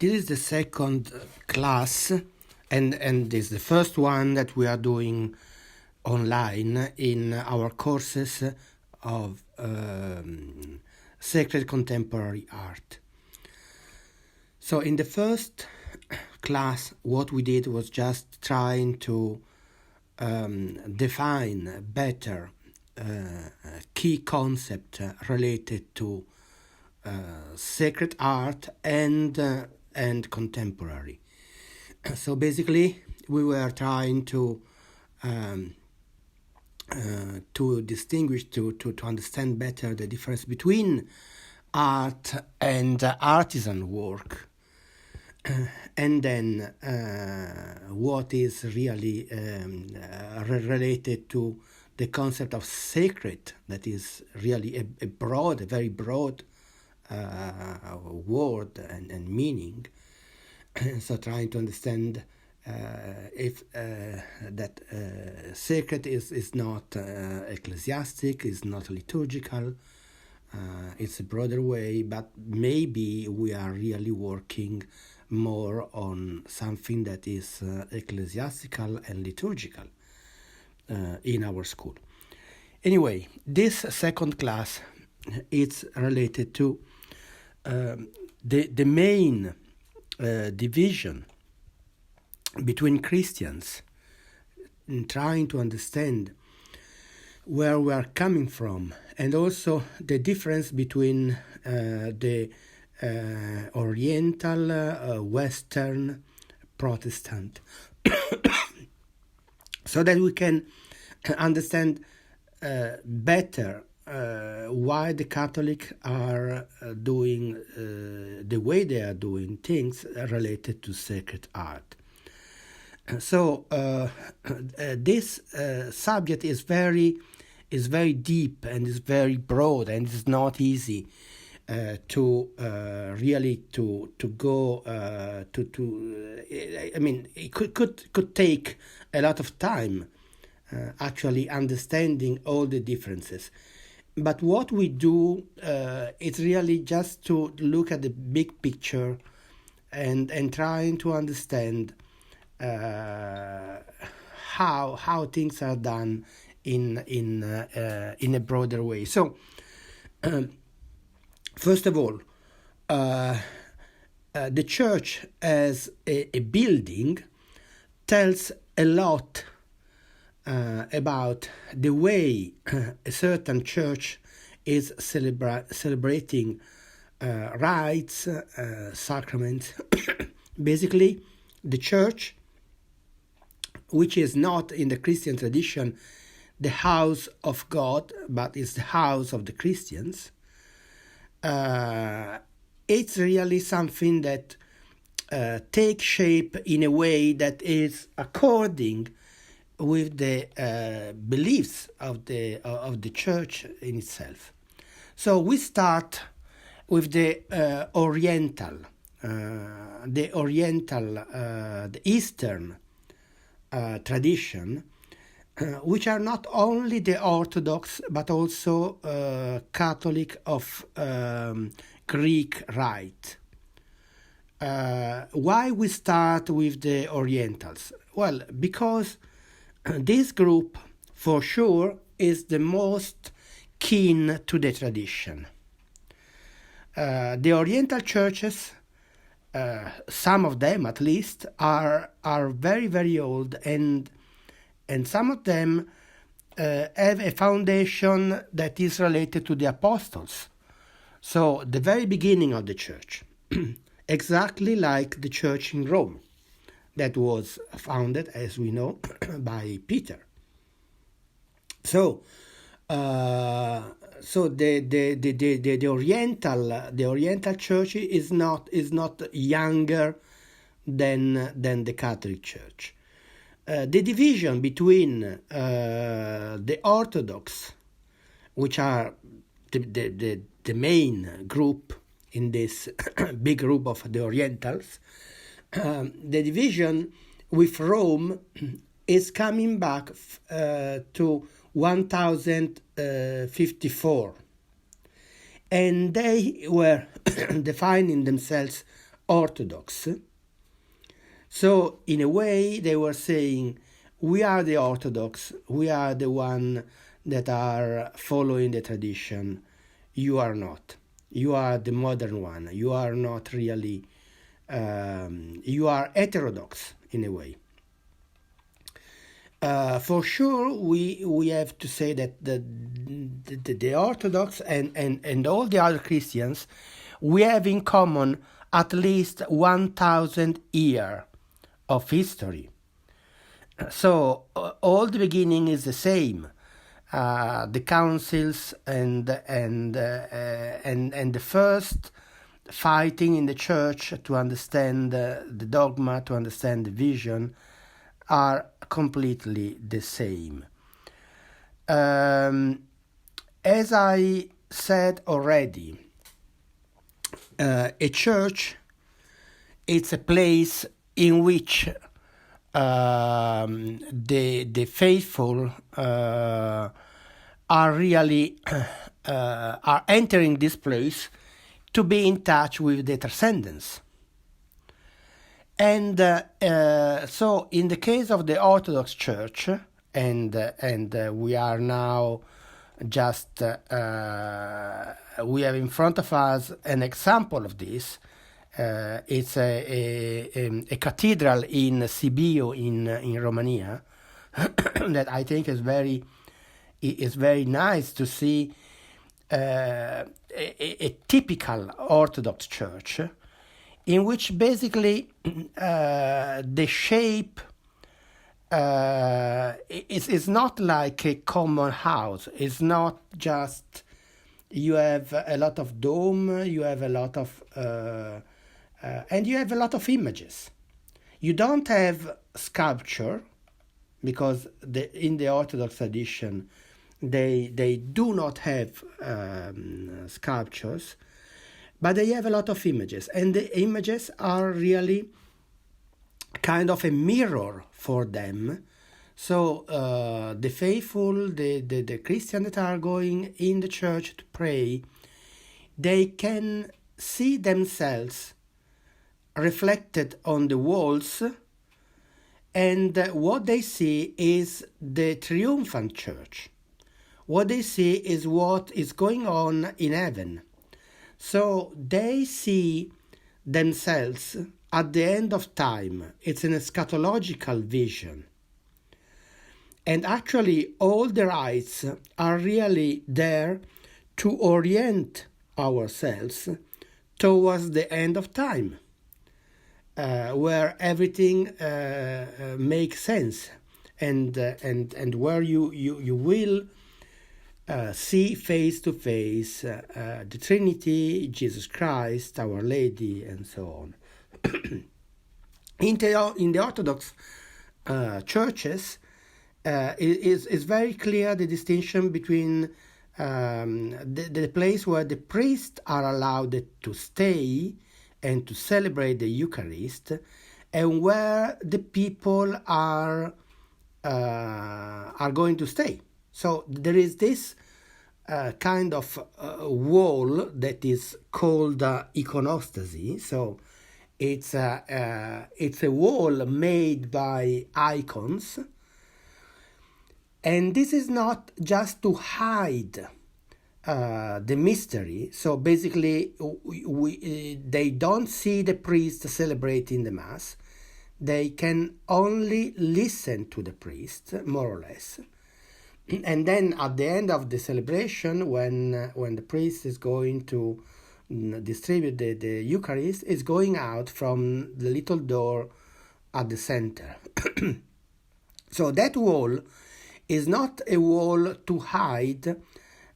This is the second class, and this is the first one that we are doing online in our courses of sacred contemporary art. So in the first class, what we did was just trying to define better key concept related to sacred art and contemporary. So basically, we were trying to distinguish, to understand better the difference between art and artisan work, and then what is really related to the concept of sacred, that is really a very broad word and meaning. So trying to understand if that sacred is not ecclesiastic, is not liturgical, it's a broader way, but maybe we are really working more on something that is ecclesiastical and liturgical in our school. Anyway, this second class, it's related to the main division between Christians in trying to understand where we are coming from, and also the difference between the Oriental, Western, Protestant, so that we can understand better why the Catholics are doing the way they are doing things related to sacred art. So this subject is very deep and is very broad, and it's not easy to really to go to. I mean, it could take a lot of time actually understanding all the differences. But what we do is really just to look at the big picture and trying to understand how things are done in a broader way. So first of all, the church as a building tells a lot about the way a certain church is celebrating rites, sacraments. Basically, the church, which is not in the Christian tradition the house of God, but is the house of the Christians, it's really something that takes shape in a way that is according with the beliefs of the church in itself. So we start with the Eastern tradition, which are not only the Orthodox but also Catholic of Greek rite. Why we start with the Orientals? Well, because this group, for sure, is the most keen to the tradition. The Oriental churches, some of them at least, are very, very old, and some of them have a foundation that is related to the apostles. So the very beginning of the church, exactly like the church in Rome, that was founded, as we know, by Peter. So, the Oriental Church is not younger than the Catholic Church. The division between the Orthodox, which are the main group in this big group of the Orientals, the division with Rome is coming back to 1054, and they were defining themselves Orthodox. So in a way they were saying, we are the Orthodox, we are the one that are following the tradition, you are not. You are the modern one, you are not really, you are heterodox in a way. For sure, we have to say that the Orthodox and all the other Christians, we have in common at least 1,000 years of history. So all the beginning is the same. The councils and the first fighting in the church to understand the dogma, to understand the vision, are completely the same. As I said already, a church, it's a place in which the faithful are really are entering this place to be in touch with the transcendence. And so in the case of the Orthodox Church, and we are now just, we have in front of us an example of this. It's a cathedral in Sibiu in Romania that I think is very nice to see, a typical Orthodox church in which basically the shape is not like a common house. It's not just you have a lot of dome, you have a lot of and you have a lot of images. You don't have sculpture because in the Orthodox tradition they do not have sculptures, but they have a lot of images, and the images are really kind of a mirror for them. So the faithful, the Christians that are going in the church to pray, they can see themselves reflected on the walls, and what they see is the triumphant church. What they see is what is going on in heaven. So they see themselves at the end of time. It's an eschatological vision. And actually all the rites are really there to orient ourselves towards the end of time, where everything makes sense, and where you will see face to face the Trinity, Jesus Christ, Our Lady, and so on. In the Orthodox churches, is very clear the distinction between the place where the priests are allowed to stay and to celebrate the Eucharist, and where the people are going to stay. So there is this kind of wall that is called iconostasy. So it's a wall made by icons, and this is not just to hide the mystery. So basically they don't see the priest celebrating the Mass. They can only listen to the priest, more or less. And then at the end of the celebration, when the priest is going to distribute the Eucharist, is going out from the little door at the center. So that wall is not a wall to hide,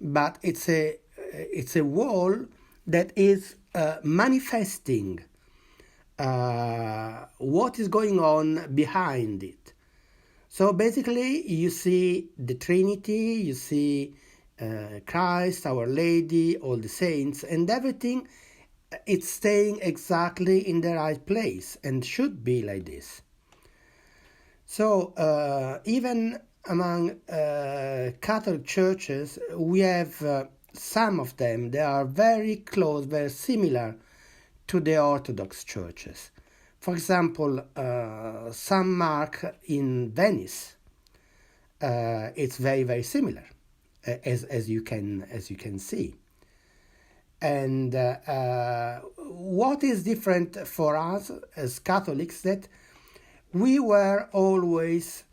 but it's a wall that is manifesting what is going on behind it. So basically you see the Trinity, you see Christ, Our Lady, all the saints, and everything, it's staying exactly in the right place, and should be like this. So even among Catholic churches, we have some of them, they are very close, very similar to the Orthodox churches. For example, San Mark in Venice, it's very, very similar, as you can see. And what is different for us as Catholics, that we were always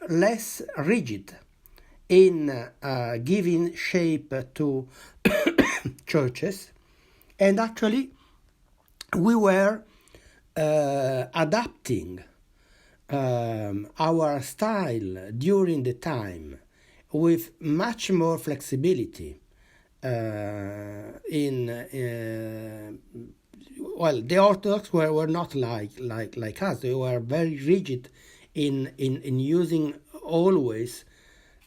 less rigid in giving shape to churches, and actually we were adapting our style during the time with much more flexibility. The Orthodox were not like us. They were very rigid in using always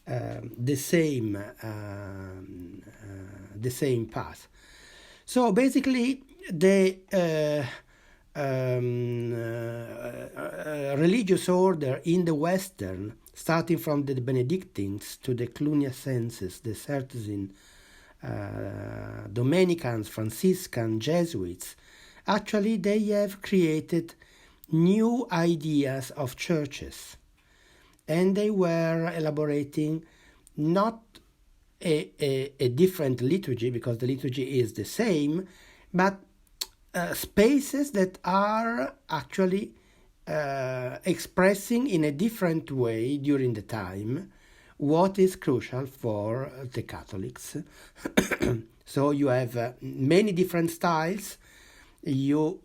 the same path. So basically, the religious order in the Western, starting from the Benedictines to the Cluniacenses, the Certezin, Dominicans, Franciscans, Jesuits, actually they have created new ideas of churches, and they were elaborating not a different liturgy, because the liturgy is the same, but spaces that are actually expressing in a different way during the time what is crucial for the Catholics. So you have many different styles. You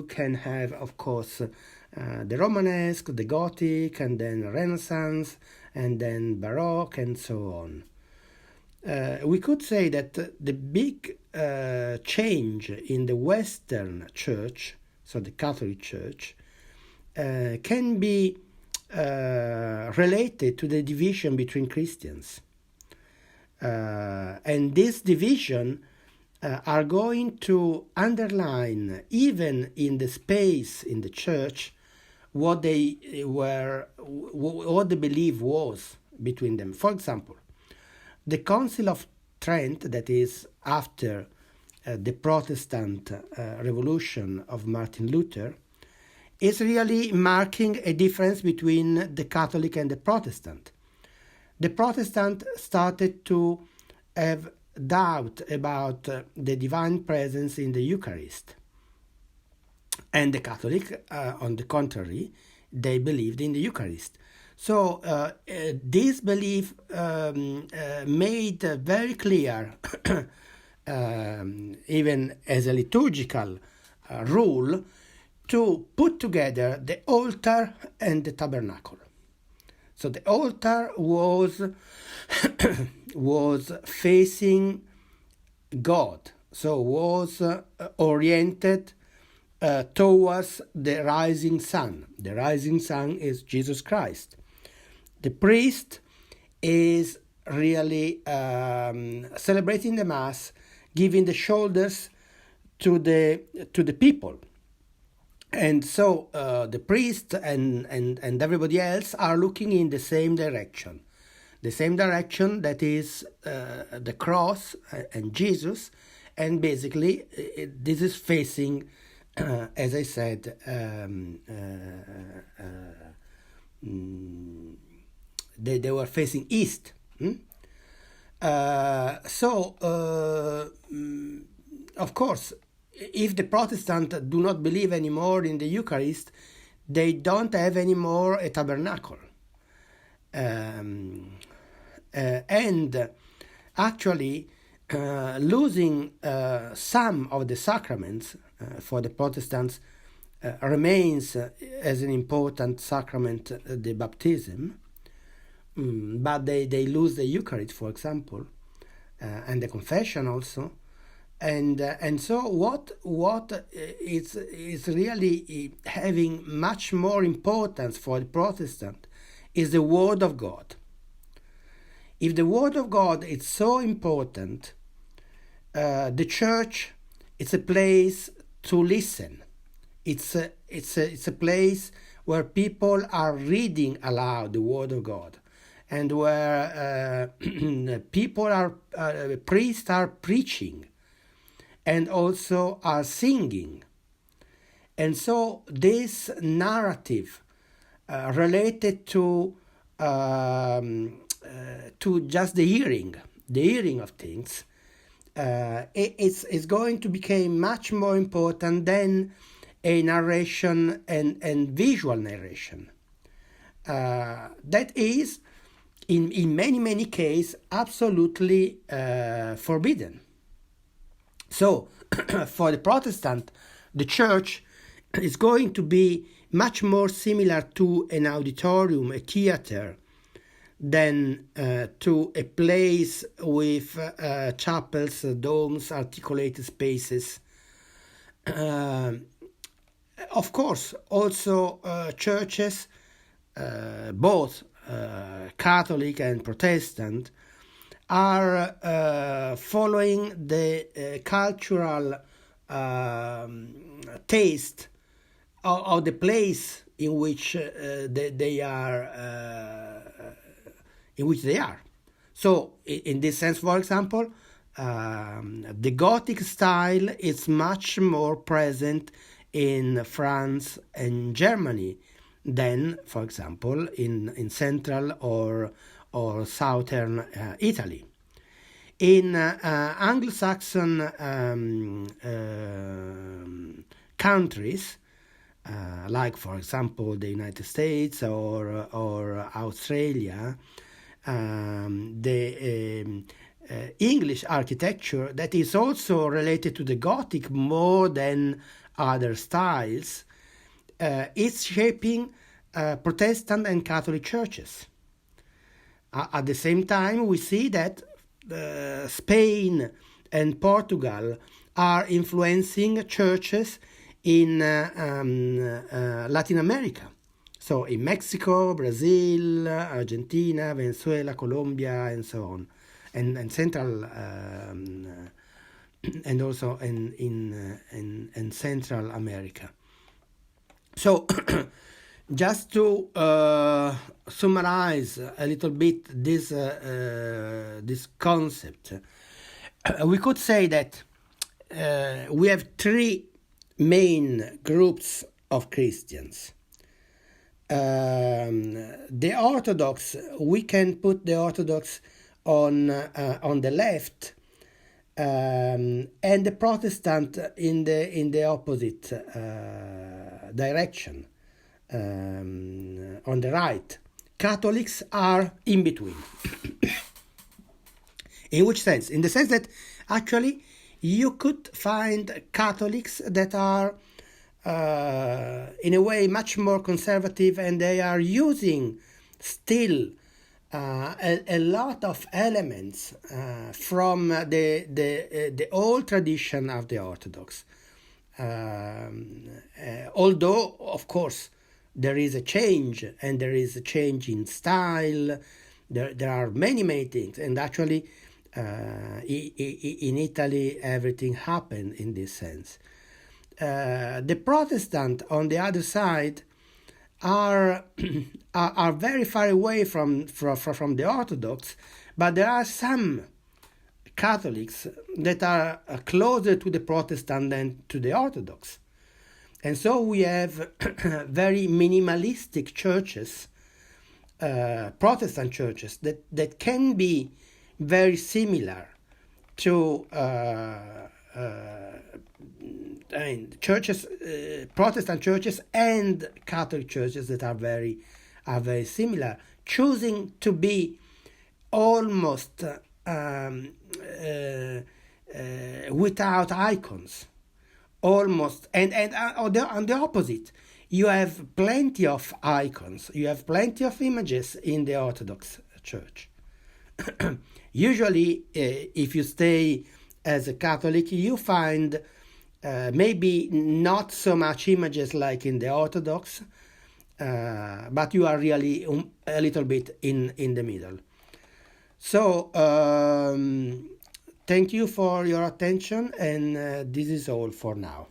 can have, of course, the Romanesque, the Gothic, and then Renaissance, and then Baroque, and so on. We could say that the big change in the Western Church, so the Catholic Church, can be related to the division between Christians. And this division are going to underline, even in the space in the church, what the belief was between them. For example, the Council of Trent, that is after the Protestant revolution of Martin Luther, is really marking a difference between the Catholic and the Protestant. The Protestant started to have doubt about the divine presence in the Eucharist. And the Catholic, on the contrary, they believed in the Eucharist. So this belief made very clear, even as a liturgical rule, to put together the altar and the tabernacle. So the altar was facing God, so was oriented towards the rising sun. The rising sun is Jesus Christ. The priest is really celebrating the Mass, giving the shoulders to the people. And so the priest and everybody else are looking in the same direction that is the cross and Jesus, and basically this is facing, as I said, they were facing east. Of course, if the Protestants do not believe anymore in the Eucharist, they don't have anymore a tabernacle. And actually, losing some of the sacraments for the Protestants remains as an important sacrament, the baptism, but they lose the Eucharist, for example, and the confession also. And so what is really having much more importance for the Protestant is the Word of God. If the Word of God is so important, the church, it's a place to listen. It's a place where people are reading aloud the Word of God, and where priests are preaching. and also are singing. And so this narrative related to just the hearing of things, it's going to become much more important than a narration and visual narration. That is, in many cases, absolutely forbidden. So, for the Protestant, the church is going to be much more similar to an auditorium, a theater, than to a place with chapels, domes, articulated spaces. Of course, also churches, both Catholic and Protestant, are following the cultural taste of the place in which they are. So, in this sense, for example, the Gothic style is much more present in France and Germany than, for example, in central or southern Italy. In Anglo-Saxon countries, like, for example, the United States or Australia, the English architecture, that is also related to the Gothic more than other styles, is shaping Protestant and Catholic churches. At the same time, we see that Spain and Portugal are influencing churches in Latin America. So in Mexico, Brazil, Argentina, Venezuela, Colombia, and so on, and Central, and also in Central America. So, just to summarize a little bit this concept, we could say that we have three main groups of Christians. The Orthodox, we can put the Orthodox on the left, and the Protestant in the opposite direction, on the right. Catholics are in between. In which sense? In the sense that actually you could find Catholics that are in a way much more conservative, and they are using still a lot of elements from the old tradition of the Orthodox. Although, of course, there is a change, and there is a change in style. There are many things, and actually in Italy everything happened in this sense. The Protestant, on the other side, are very far away from the Orthodox, but there are some Catholics that are closer to the Protestant than to the Orthodox. And so we have very minimalistic churches, Protestant churches, that can be very similar to churches, Protestant churches and Catholic churches that are very similar, choosing to be almost without icons, almost, and on the opposite, you have plenty of icons, you have plenty of images in the Orthodox Church. Usually, if you stay as a Catholic, you find maybe not so much images like in the Orthodox, but you are really a little bit in the middle. So, thank you for your attention, and this is all for now.